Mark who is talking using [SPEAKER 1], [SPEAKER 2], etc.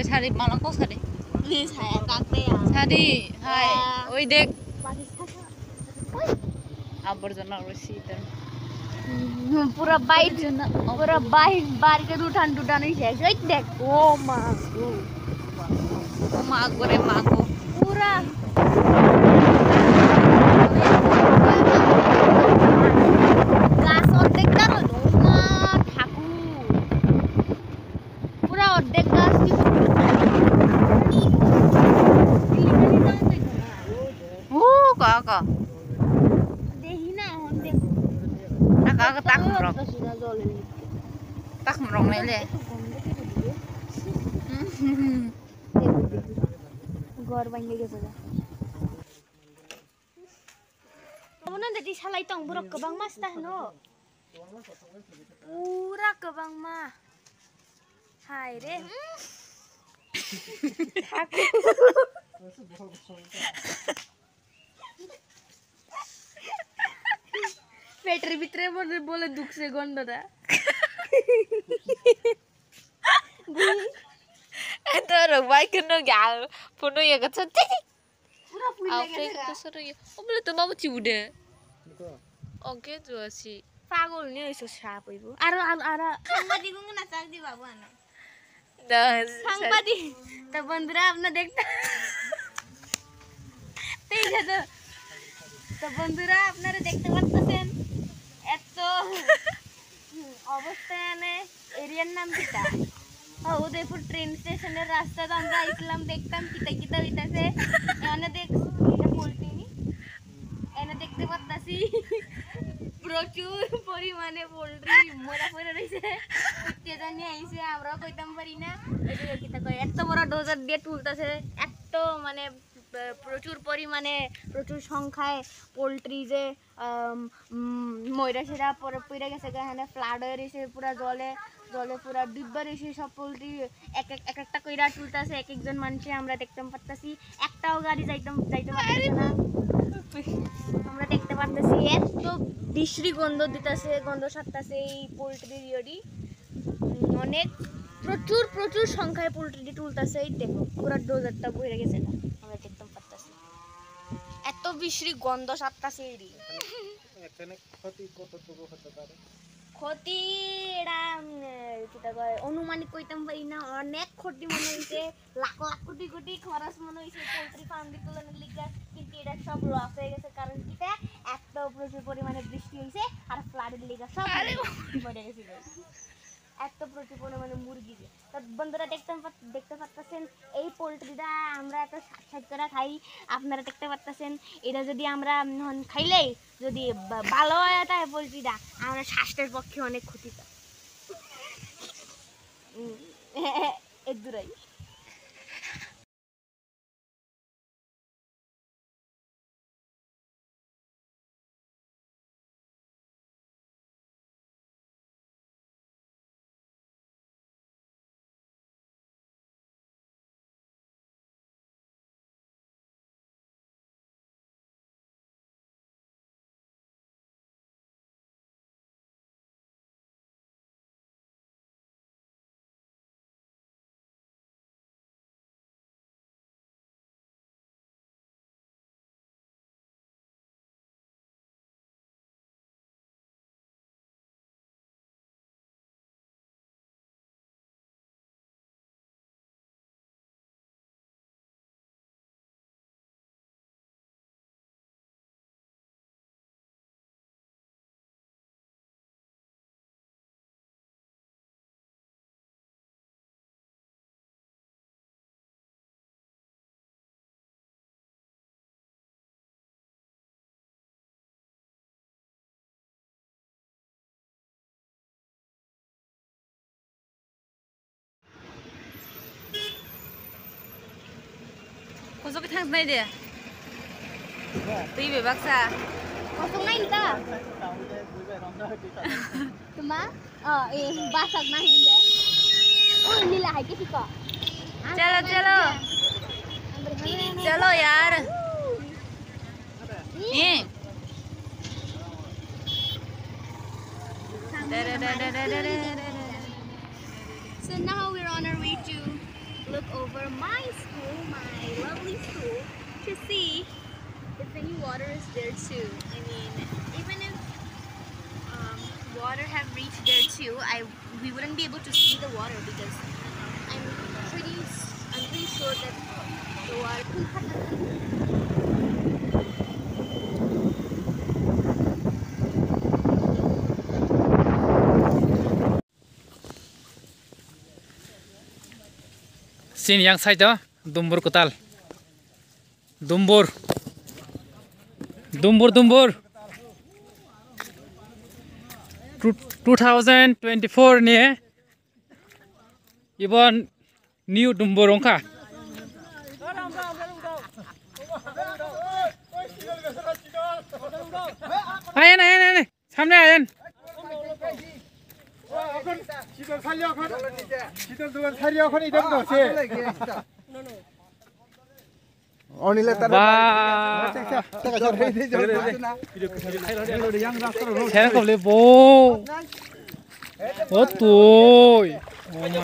[SPEAKER 1] শাড়ি মালা কো শাড়ি
[SPEAKER 2] নি ছায়া কাকতে
[SPEAKER 1] শাড়ি হাই ওই দেখ আবর্জনা রয়েছে ইতার
[SPEAKER 2] পুরো বাড়িতে উঠান শেষ ওই দেখ ও মা
[SPEAKER 1] করে মা গো
[SPEAKER 2] পুরা গাছ অর্ধেক কারো মা ঠাকুর পুরা অর্ধেক গাছ
[SPEAKER 1] কাকা
[SPEAKER 2] দেখি না এখন
[SPEAKER 1] কাকা tak merong lele
[SPEAKER 2] ঘর ভাঙে গেছে Kamunan dari salai tong buruk kebang mas tah no. Ura kebang mah. Hai deh. Bateri bitre boleh duk se gondo da.
[SPEAKER 1] Itu orang baik kena gal, puno ya kecil.
[SPEAKER 2] Pura punya
[SPEAKER 1] gitu seru ya. Oh boleh tuh mau ciude. Oke tuh sih.
[SPEAKER 2] Pagol nih isu siapa ibu? Ara. Sangpati gue ngenasak di babu anak.
[SPEAKER 1] Dah.
[SPEAKER 2] Sangpati. Terbandra apna dekta. Tiga tuh. Terbandra apna dekta waktusen. Eto. অবস্থা মানে এরিয়ার নাম কিটা Udaipur train স্টেশনের রাস্তাতে আমরা ইসলাম দেখতাম কিতা হইতাছে এনে দেখ এটা পোল্ট্রি এনে দেখতে পাচ্ছি প্রচুর পরিমাণে পোল্ট্রি মরা পড়ে রয়েছে উত্তেজনা নিয়ে আইছে আমরাও কইতাম পারি না এটা কিতা কয় এত বড় ডোজার দিয়ে তুলতাছে এত মানে প্রচুর পরিমাণে প্রচুর সংখ্যায় পোল্ট্রি যে ময়রা সেরা পড়ে গেছে এখানে ফ্লাড হয়ে রয়েছে পুরা জলে পুরা ডুববা রয়েছে সব পোল্ট্রি একটা কইরা তুলতেছে একজন মানুষে আমরা দেখতে পারতেছি একটাও গাড়ি যাইতে পারতেছে না আমরা দেখতে পারতেছি এত বিশ্রী গন্ধ দিতেছে গন্ধ ছাড়তেছে এই পোল্ট্রির ইয়েরই অনেক প্রচুর সংখ্যায় পোল্ট্রি তুলতেছে এই দেখো পুরা ডোজারটা বইরে গেছে না আমরা দেখতে পারতেছি এত বিশ্রী গন্ধ ছাড়তেছে এরই
[SPEAKER 3] এখানে ক্ষতি কতটুকু হতে পারে
[SPEAKER 2] ক্ষতি এটা কিটা কয় অনুমানিক কইতাম পারি না অনেক ক্ষতি মনে হইছে লাখ কোটি খরচ মনে হইছে পোল্ট্রি ফার্ম বিকলনের লিগা কিন্তু এটা সব লস হয়ে গেছে কারণ কিটা এত প্রচুর পরিমাণে বৃষ্টি হইছে আর ফ্লাডের লিগা সব মরে গেছে এত প্রচুর পরিমাণে মুরগি তো বন্ধুরা দেখতে পাচ্ছেন এই পোল্ট্রিটা আমরা এত সাত করে খাই আপনারা দেখতে পাচ্ছেন এটা যদি আমরা খাইলেই যদি ভালো হয় তাই পোল্ট্রিটা আমরা স্বাস্থ্যের পক্ষে অনেক ক্ষতিকর এর দূরাই
[SPEAKER 1] Kosong thang này đi. Tuy về bác xa.
[SPEAKER 2] kosong na inta tuma basak na hindi nila hai kisi ko
[SPEAKER 1] चलो यार
[SPEAKER 2] So now we're on our way to look over my school, my lovely school, to see if any water is there too. I mean, even if water have reached there too, we wouldn't be able to see the water because I'm pretty sure that the water.
[SPEAKER 4] Sini yang saja Dumbur Kotal. Dumbur 2024 ni ibon new Dumbur ongka. Ayan samne ayan.
[SPEAKER 3] 지도 살려고 지도 누가 살려고 이런 거지. 어니래 따라.
[SPEAKER 4] Ba. Saya kau boleh bo. Oh tuh. Oma.